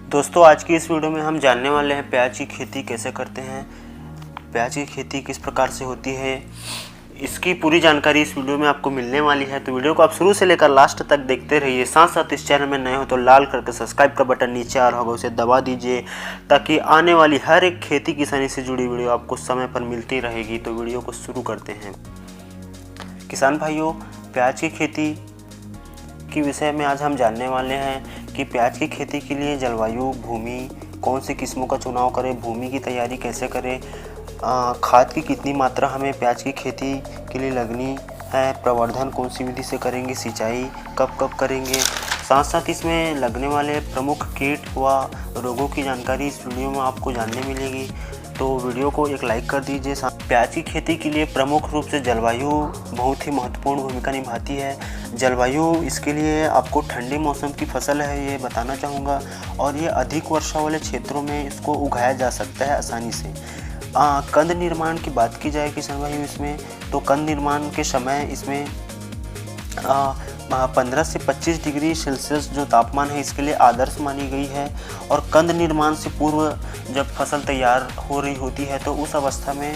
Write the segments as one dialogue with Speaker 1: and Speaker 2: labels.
Speaker 1: दोस्तों आज की इस वीडियो में हम जानने वाले हैं प्याज की खेती कैसे करते हैं, प्याज की खेती किस प्रकार से होती है। इसकी पूरी जानकारी इस वीडियो में आपको मिलने वाली है, तो वीडियो को आप शुरू से लेकर लास्ट तक देखते रहिए। साथ साथ इस चैनल में नए हो तो लाल करके सब्सक्राइब का बटन नीचे आ रहा होगा, उसे दबा दीजिए ताकि आने वाली हर एक खेती किसानी से जुड़ी वीडियो आपको समय पर मिलती रहेगी। तो वीडियो को शुरू करते हैं। किसान भाइयों, प्याज की खेती के विषय में आज हम जानने वाले हैं कि प्याज की खेती के लिए जलवायु, भूमि, कौन सी किस्मों का चुनाव करें, भूमि की तैयारी कैसे करें, खाद की कितनी मात्रा हमें प्याज की खेती के लिए लगनी है, प्रवर्धन कौन सी विधि से करेंगे, सिंचाई कब कब करेंगे, साथ साथ इसमें लगने वाले प्रमुख कीट व रोगों की जानकारी इस वीडियो में आपको जानने मिलेगी। तो वीडियो को एक लाइक कर दीजिए। प्याज की खेती के लिए प्रमुख रूप से जलवायु बहुत ही महत्वपूर्ण भूमिका निभाती है। जलवायु इसके लिए आपको ठंडे मौसम की फसल है ये बताना चाहूँगा, और ये अधिक वर्षा वाले क्षेत्रों में इसको उगाया जा सकता है आसानी से। कंद निर्माण की बात की जाए किसान भाइयों इसमें, तो कंद निर्माण के समय इसमें 15 से 25 डिग्री सेल्सियस जो तापमान है इसके लिए आदर्श मानी गई है। और कंद निर्माण से पूर्व जब फसल तैयार हो रही होती है तो उस अवस्था में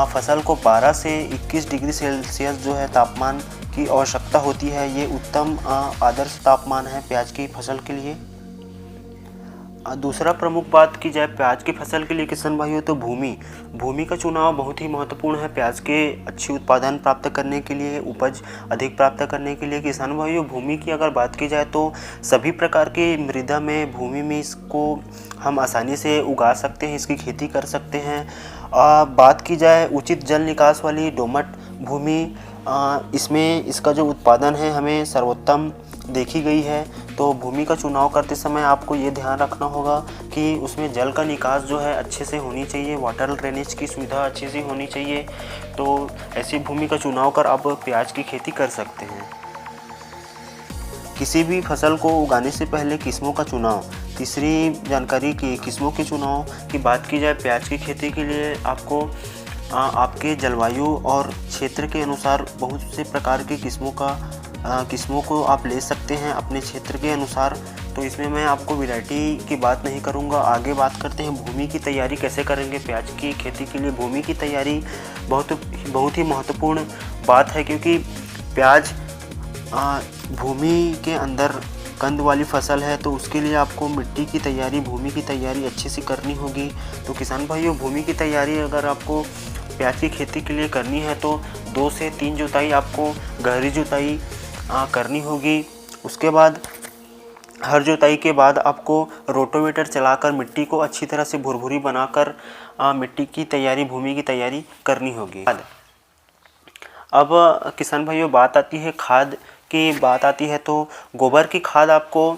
Speaker 1: फसल को 12 से 21 डिग्री सेल्सियस जो है तापमान की आवश्यकता होती है। ये उत्तम आदर्श तापमान है प्याज की फसल के लिए। दूसरा प्रमुख बात की जाए प्याज की फसल के लिए किसान भाइयों, तो भूमि का चुनाव बहुत ही महत्वपूर्ण है प्याज के अच्छी उत्पादन प्राप्त करने के लिए, उपज अधिक प्राप्त करने के लिए। किसान भाइयों, भूमि की अगर बात की जाए तो सभी प्रकार की मृदा में, भूमि में इसको हम आसानी से उगा सकते हैं, इसकी खेती कर सकते हैं। बात की जाए उचित जल निकास वाली दोमट भूमि, इसमें इसका जो उत्पादन है हमें सर्वोत्तम देखी गई है। तो भूमि का चुनाव करते समय आपको ये ध्यान रखना होगा कि उसमें जल का निकास जो है अच्छे से होनी चाहिए, वाटर ड्रेनेज की सुविधा अच्छे से होनी चाहिए। तो ऐसी भूमि का चुनाव कर आप प्याज की खेती कर सकते हैं। किसी भी फसल को उगाने से पहले किस्मों का चुनाव। तीसरी जानकारी की किस्मों के चुनाव की बात की जाए प्याज की खेती के लिए, आपको आपके जलवायु और क्षेत्र के अनुसार बहुत से प्रकार की किस्मों को आप ले सकते हैं अपने क्षेत्र के अनुसार। तो इसमें मैं आपको वैरायटी की बात नहीं करूंगा। आगे बात करते हैं भूमि की तैयारी कैसे करेंगे प्याज की खेती के लिए। भूमि की तैयारी बहुत ही महत्वपूर्ण बात है, क्योंकि प्याज भूमि के अंदर कंद वाली फसल है, तो उसके लिए आपको मिट्टी की तैयारी, भूमि की तैयारी अच्छे से करनी होगी। तो किसान भाइयों, भूमि की तैयारी अगर आपको प्याज की खेती के लिए करनी है तो 2 से 3 जुताई आपको गहरी जुताई करनी होगी। उसके बाद हर जुताई के बाद आपको रोटोवेटर चलाकर मिट्टी को अच्छी तरह से भुरभुरी बनाकर मिट्टी की तैयारी, भूमि की तैयारी करनी होगी। अब किसान भाइयों खाद की बात आती है, तो गोबर की खाद आपको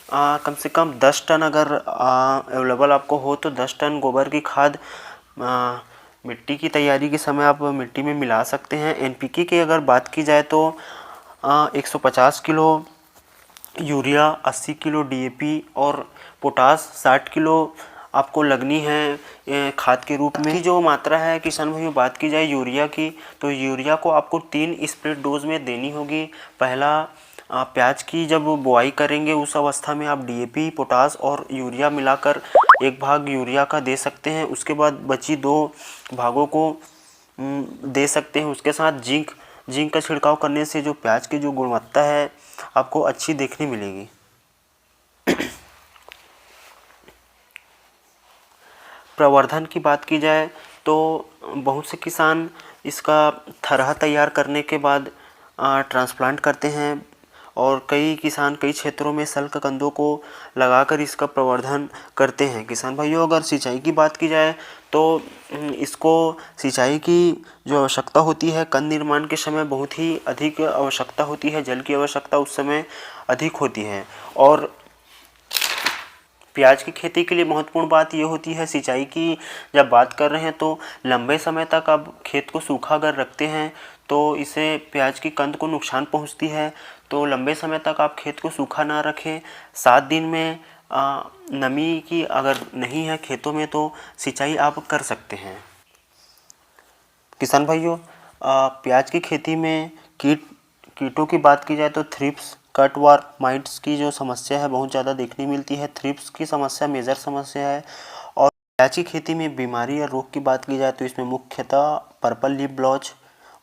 Speaker 1: कम से कम 10 टन अगर अवेलेबल आपको हो तो 10 टन गोबर की खाद मिट्टी की तैयारी के समय आप मिट्टी में मिला सकते हैं। एनपीके की अगर बात की जाए तो 150 किलो यूरिया, 80 किलो डीएपी और पोटास 60 किलो आपको लगनी है खाद के रूप में। की जो मात्रा है किसान भाइयों, बात की जाए यूरिया की, तो यूरिया को आपको 3 स्प्रे डोज में देनी होगी। पहला प्याज की जब बुआई करेंगे उस अवस्था में आप डीएपी, पोटास और यूरिया मिलाकर 1 भाग यूरिया का दे सकते हैं। उसके बाद बची 2 भागों को दे सकते हैं। उसके साथ जिंक का छिड़काव करने से जो प्याज की जो गुणवत्ता है आपको अच्छी देखने मिलेगी। प्रवर्धन की बात की जाए तो बहुत से किसान इसका थरहा तैयार करने के बाद ट्रांसप्लांट करते हैं, और कई किसान कई क्षेत्रों में सल्क कंदों को लगाकर इसका प्रवर्धन करते हैं। किसान भाइयों, अगर सिंचाई की बात की जाए तो इसको सिंचाई की जो आवश्यकता होती है कंद निर्माण के समय बहुत ही अधिक आवश्यकता होती है, जल की आवश्यकता उस समय अधिक होती है। और प्याज की खेती के लिए महत्वपूर्ण बात ये होती है सिंचाई की जब बात कर रहे हैं तो लंबे समय तक आप खेत को सूखा अगर रखते हैं तो इससे प्याज की कंद को नुकसान पहुंचती है। तो लंबे समय तक आप खेत को सूखा ना रखें। 7 दिन में नमी की अगर नहीं है खेतों में तो सिंचाई आप कर सकते हैं। किसान भाइयों, प्याज की खेती में कीटों की बात की जाए तो थ्रिप्स, कटवर्म माइट्स की जो समस्या है बहुत ज़्यादा देखने मिलती है। थ्रिप्स की समस्या मेजर समस्या है। और प्याज की खेती में बीमारी या रोग की बात की जाए तो इसमें मुख्यतः पर्पल लीफ ब्लॉच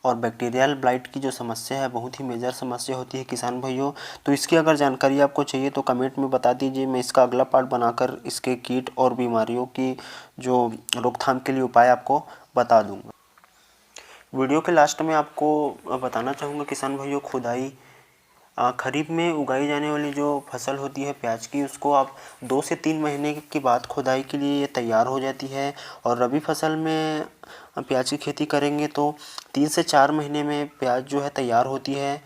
Speaker 1: और बैक्टीरियल ब्लाइट की जो समस्या है बहुत ही मेजर समस्या होती है किसान भाइयों। तो इसकी अगर जानकारी आपको चाहिए तो कमेंट में बता दीजिए, मैं इसका अगला पार्ट बनाकर इसके कीट और बीमारियों की जो रोकथाम के लिए उपाय आपको बता दूंगा। वीडियो के लास्ट में आपको बताना चाहूँगा किसान भाइयों, खुदाई खरीफ में उगाई जाने वाली जो फसल होती है प्याज की, उसको आप 2 से 3 महीने के बाद खुदाई के लिए ये तैयार हो जाती है। और रबी फसल में प्याज की खेती करेंगे तो 3 से 4 महीने में प्याज जो है तैयार होती है।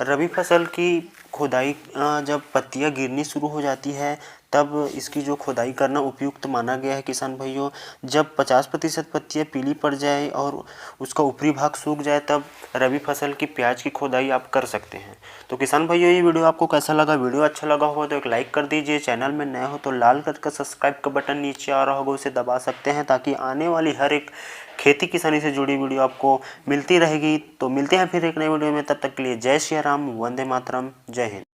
Speaker 1: रबी फसल की खुदाई जब पत्तियां गिरनी शुरू हो जाती है तब इसकी जो खुदाई करना उपयुक्त माना गया है किसान भाइयों। जब 50% पत्तियां पीली पड़ जाए और उसका ऊपरी भाग सूख जाए तब रबी फसल की प्याज की खुदाई आप कर सकते हैं। तो किसान भाइयों, ये वीडियो आपको कैसा लगा? वीडियो अच्छा लगा होगा तो एक लाइक कर दीजिए। चैनल में नए हो तो लाल कलर का सब्सक्राइब का बटन नीचे आ रहा होगा, उसे दबा सकते हैं ताकि आने वाली हर एक खेती किसानी से जुड़ी वीडियो आपको मिलती रहेगी। तो मिलते हैं फिर एक नई वीडियो में, तब तक के लिए जय श्री राम, वंदे मातरम, जय हिंद।